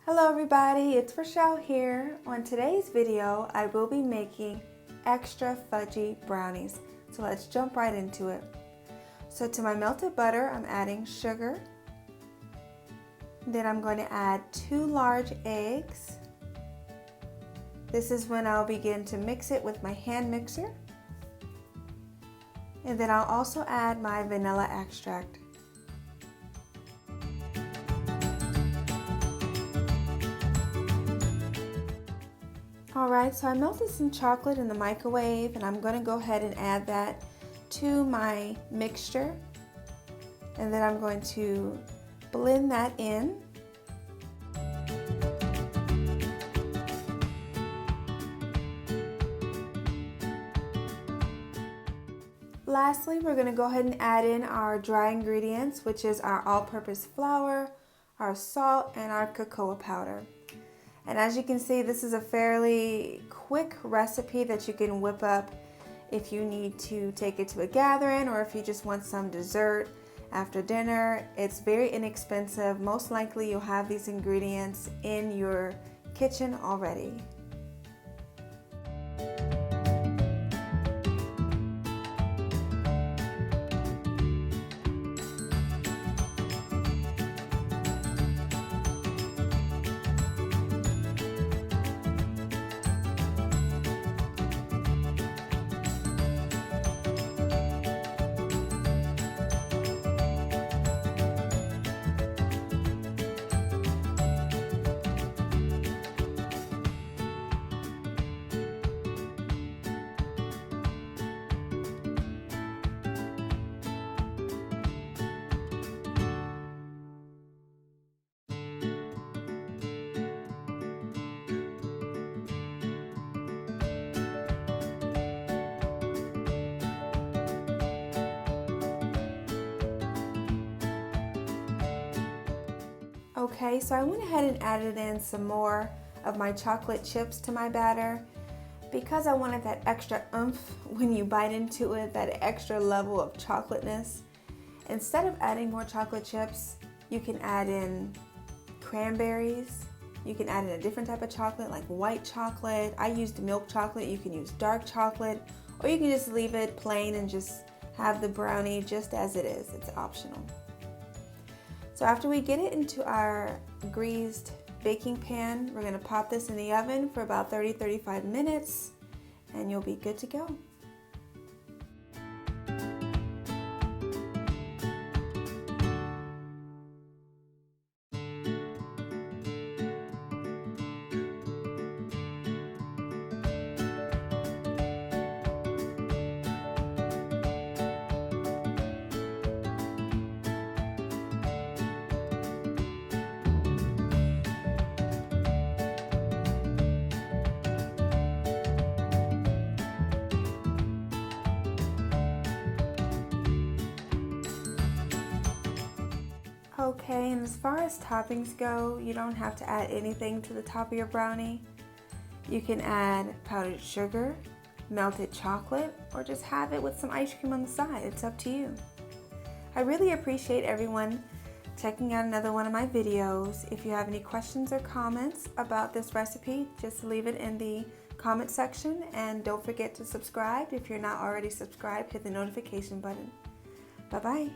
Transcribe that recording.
Hello everybody, it's Rochelle here. On today's video, I will be making extra fudgy brownies. So let's jump right into it. So to my melted butter, I'm adding sugar. Then I'm going to add 2 large eggs. This is when I'll begin to mix it with my hand mixer. And then I'll also add my vanilla extract. Alright, so I melted some chocolate in the microwave and I'm going to go ahead and add that to my mixture. And then I'm going to blend that in. Lastly, we're going to go ahead and add in our dry ingredients, which is our all-purpose flour, our salt, and our cocoa powder. And as you can see, this is a fairly quick recipe that you can whip up if you need to take it to a gathering or if you just want some dessert after dinner. It's very inexpensive. Most likely you'll have these ingredients in your kitchen already. Okay, so I went ahead and added in some more of my chocolate chips to my batter because I wanted that extra oomph when you bite into it, that extra level of chocolateness. Instead of adding more chocolate chips, you can add in cranberries. You can add in a different type of chocolate like white chocolate. I used milk chocolate. You can use dark chocolate, or you can just leave it plain and just have the brownie just as it is. It's optional. So after we get it into our greased baking pan, we're going to pop this in the oven for about 30-35 minutes and you'll be good to go. Okay, and as far as toppings go, you don't have to add anything to the top of your brownie. You can add powdered sugar, melted chocolate, or just have it with some ice cream on the side. It's up to you. I really appreciate everyone checking out another one of my videos. If you have any questions or comments about this recipe, just leave it in the comment section, and don't forget to subscribe. If you're not already subscribed, hit the notification button. Bye-bye.